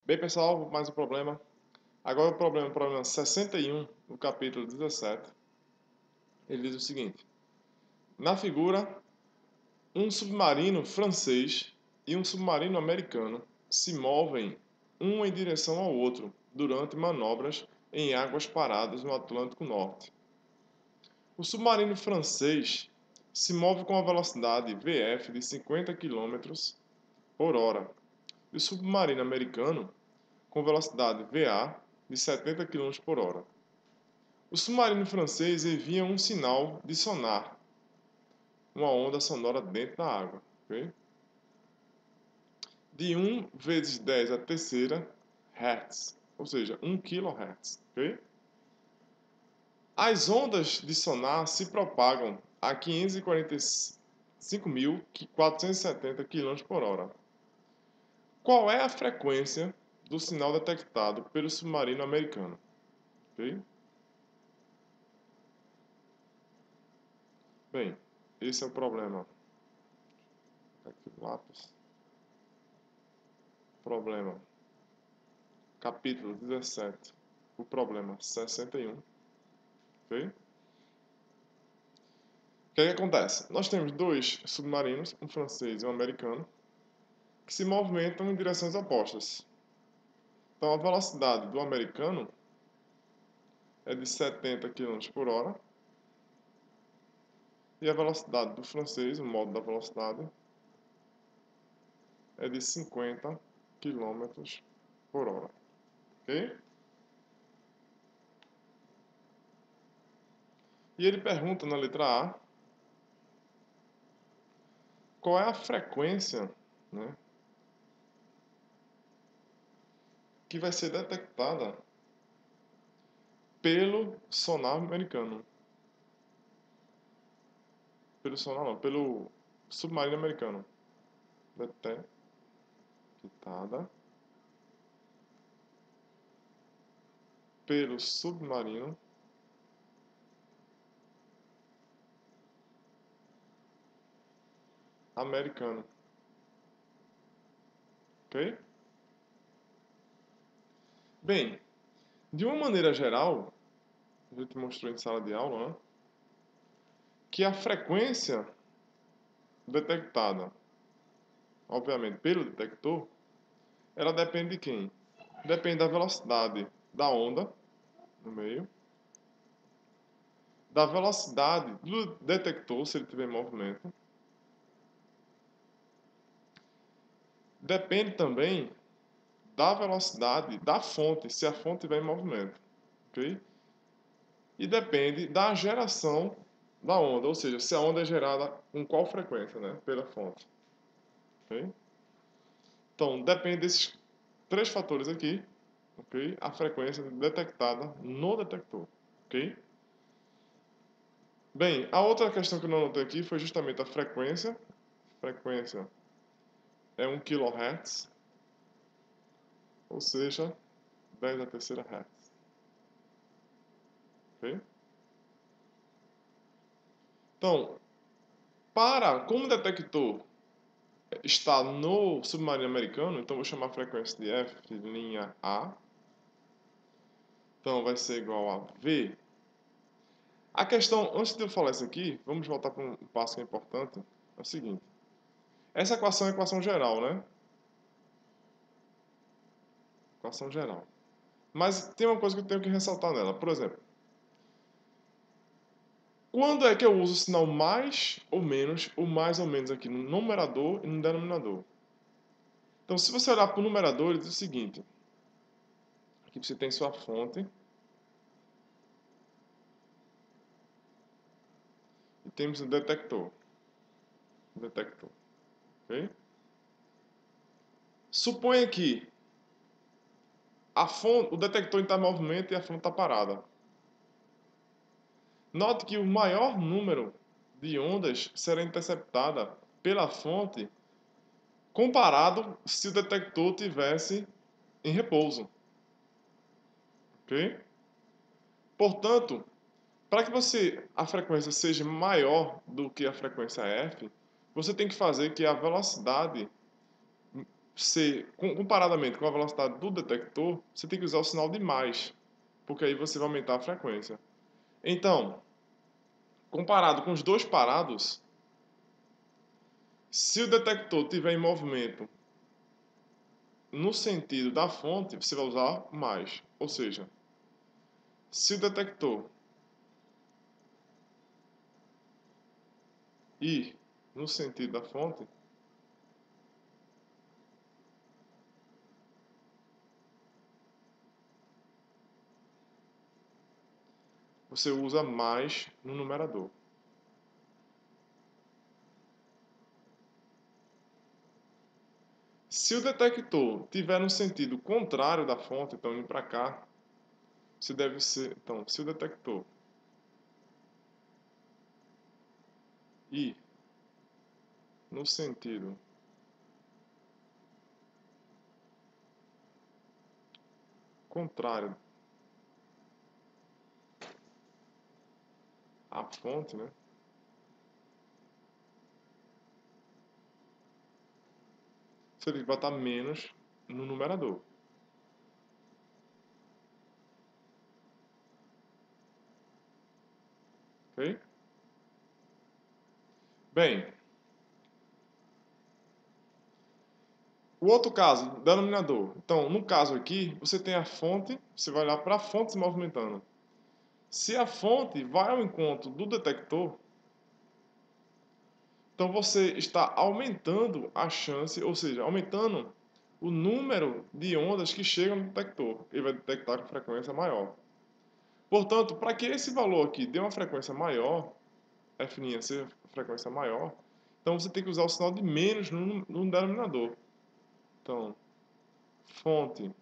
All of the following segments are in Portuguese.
Bem, pessoal, mais um problema. Agora o problema 61, no capítulo 17. Ele diz o seguinte: na figura, um submarino francês e um submarino americano se movem um em direção ao outro durante manobras em águas paradas no Atlântico Norte. O submarino francês se move com a velocidade VF de 50 km por hora e o submarino americano com velocidade VA de 70 km por hora. O submarino francês envia um sinal de sonar, uma onda sonora dentro da água, okay? De 1 vezes 10 a terceira Hz, ou seja, 1 kHz. Okay? As ondas de sonar se propagam a 545.470 km por hora. Qual é a frequência do sinal detectado pelo submarino americano? Okay? Bem, esse é o problema. Aqui o lápis. Problema. Capítulo 17. O problema 61. Ok? O que é que acontece? Nós temos dois submarinos, um francês e um americano, que se movimentam em direções opostas. Então a velocidade do americano é de 70 km por hora e a velocidade do francês, o modo da velocidade, é de 50 km por hora. Ok? E ele pergunta na letra A qual é a frequência, né, que vai ser detectada pelo sonar americano. Pelo sonar não, pelo submarino americano. Detectada pelo submarino americano. Ok? Bem, de uma maneira geral, a gente mostrou em sala de aula, né, que a frequência detectada, obviamente, pelo detector, ela depende de quem? Depende da velocidade da onda no meio, da velocidade do detector, se ele tiver em movimento. Depende também da velocidade da fonte, se a fonte estiver em movimento. Ok? E depende da geração da onda, ou seja, se a onda é gerada com qual frequência, né, pela fonte. Okay? Então, depende desses três fatores aqui, okay? A frequência detectada no detector. Okay? Bem, a outra questão que eu não anotei aqui foi justamente a frequência. Frequência é 1 kHz, ou seja, 10 a terceira Hz. Okay? Então, como o detector está no submarino americano, então vou chamar a frequência de F de linha A. Então vai ser igual a V. A questão, antes de eu falar isso aqui, vamos voltar para um passo que é importante. É o seguinte. Essa equação é a equação geral, né? Equação geral. Mas tem uma coisa que eu tenho que ressaltar nela. Por exemplo, quando é que eu uso o sinal mais ou menos, ou mais ou menos aqui no numerador e no denominador? Então, se você olhar para o numerador, ele diz o seguinte. Aqui você tem sua fonte. E temos o detector. Detector. Ok? Suponha que o detector está em movimento e a fonte está parada. Note que o maior número de ondas será interceptada pela fonte comparado se o detector tivesse em repouso. Ok? Portanto, para que a frequência seja maior do que a frequência f, você tem que fazer que a velocidade comparadamente com a velocidade do detector, você tem que usar o sinal de mais, porque aí você vai aumentar a frequência. Então, comparado com os dois parados, se o detector estiver em movimento no sentido da fonte, você vai usar mais. Ou seja, se o detector ir no sentido da fonte, você usa mais no numerador. Se o detector tiver no sentido contrário da fonte, então indo para cá, você deve ser, então, se o detector ir no sentido contrário à fonte, né? Você tem que botar menos no numerador. Ok? Bem, o outro caso, denominador. Então, no caso aqui, você tem a fonte, você vai olhar para a fonte se movimentando. Se a fonte vai ao encontro do detector, então você está aumentando a chance, ou seja, aumentando o número de ondas que chegam no detector. Ele vai detectar com frequência maior. Portanto, para que esse valor aqui dê uma frequência maior, F' ser frequência maior, então você tem que usar o sinal de menos no denominador. Então, fonte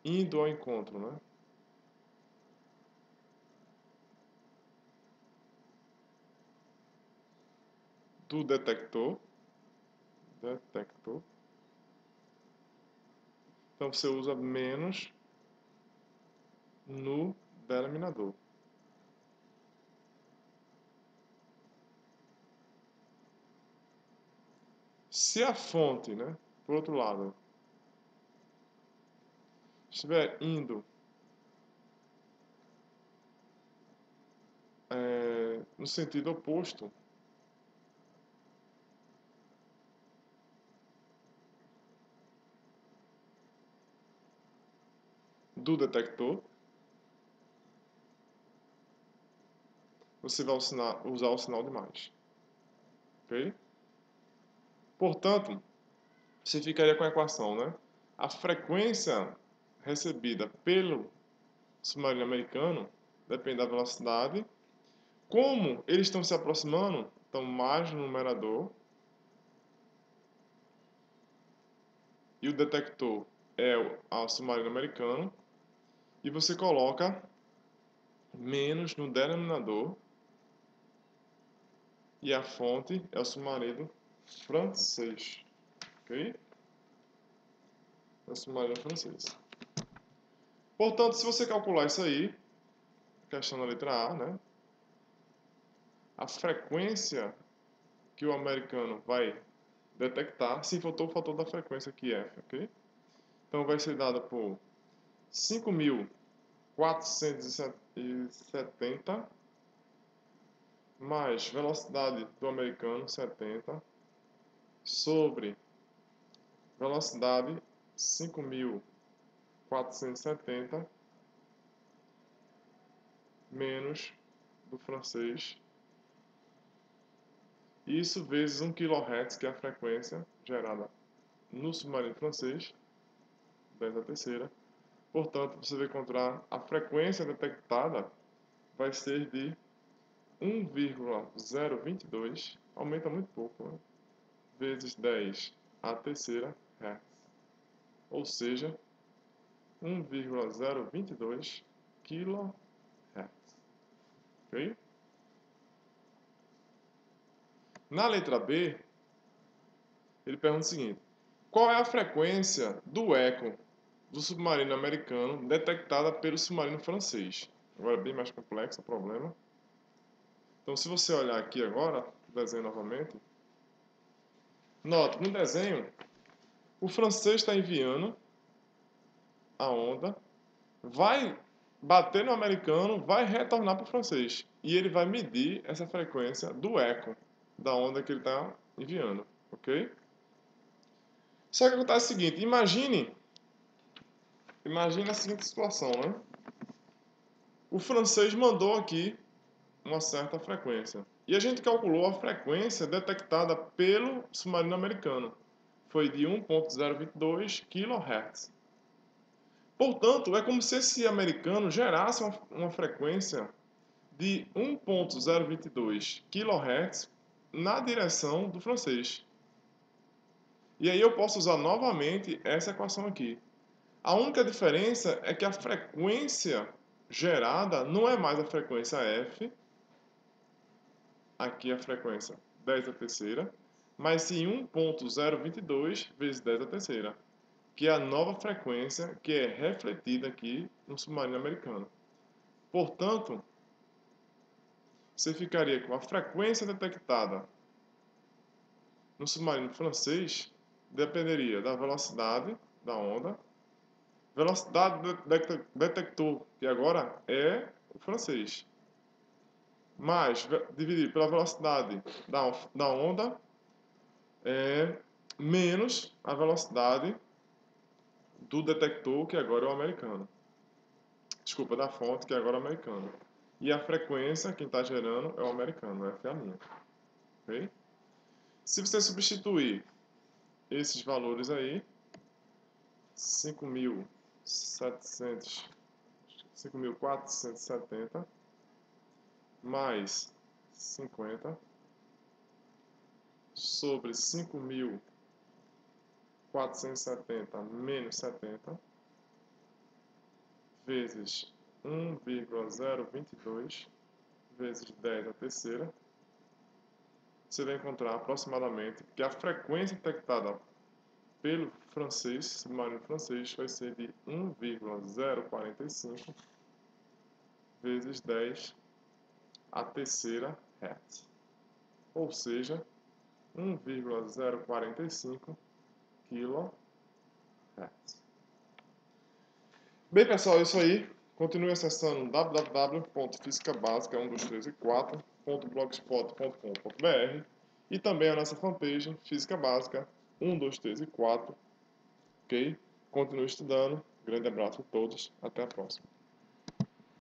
indo ao encontro, né? Do detector. Então você usa menos no denominador. Se a fonte, né, por outro lado, estiver indo no sentido oposto do detector, você vai usar o sinal de mais. Ok? Portanto, você ficaria com a equação, né? A frequência recebida pelo submarino americano depende da velocidade. Como eles estão se aproximando, então mais no numerador. E o detector é o submarino americano. E você coloca menos no denominador. E a fonte é o submarino francês. Ok? É o submarino francês. Portanto, se você calcular isso aí, questão da letra A, né? A frequência que o americano vai detectar, se faltou o fator da frequência que é F, ok? Então vai ser dada por 5.470 mais velocidade do americano 70 sobre velocidade 5.470 menos do francês. Isso vezes 1 kHz, que é a frequência gerada no submarino francês, 10 a terceira. Portanto, você vai encontrar a frequência detectada vai ser de 1,022, aumenta muito pouco, né? Vezes 10 a terceira Hz. Ou seja, 1,022 kHz. Ok? Na letra B, ele pergunta o seguinte: qual é a frequência do eco do submarino americano detectada pelo submarino francês? Agora é bem mais complexo o problema. Então, se você olhar aqui agora, desenho novamente, Note, no desenho, o francês está enviando a onda, vai bater no americano, vai retornar para o francês. E ele vai medir essa frequência do eco da onda que ele está enviando, ok? Só que acontece o seguinte, imagine a seguinte situação, né? O francês mandou aqui uma certa frequência. E a gente calculou a frequência detectada pelo submarino americano. Foi de 1.022 kHz. Portanto, é como se esse americano gerasse uma frequência de 1.022 kHz na direção do francês. E aí eu posso usar novamente essa equação aqui. A única diferença é que a frequência gerada não é mais a frequência f, aqui a frequência 10 a terceira, mas sim 1.022 vezes 10 a terceira, que é a nova frequência que é refletida aqui no submarino americano. Portanto, você ficaria com a frequência detectada no submarino francês dependeria da velocidade da onda, velocidade do detector, que agora é o francês, mais dividido pela velocidade da onda, menos a velocidade do detector, que agora é o americano. Desculpa, da fonte, que agora é o americano. E a frequência, quem está gerando, é o americano, F é a minha. Ok? Se você substituir esses valores aí, 5.470 mais 50 sobre 5.470 menos 70 vezes 1,022 vezes 10 a terceira, você vai encontrar aproximadamente que a frequência detectada pelo francês, submarino francês, vai ser de 1,045 vezes 10 a terceira Hz. Ou seja, 1,045 kHz. Bem, pessoal, é isso aí. Continue acessando www.fisicabásica123e4.blogspot.com.br e também a nossa fanpage Física Básica 1, 2, 3 e 4. Ok? Continue estudando. Grande abraço a todos. Até a próxima.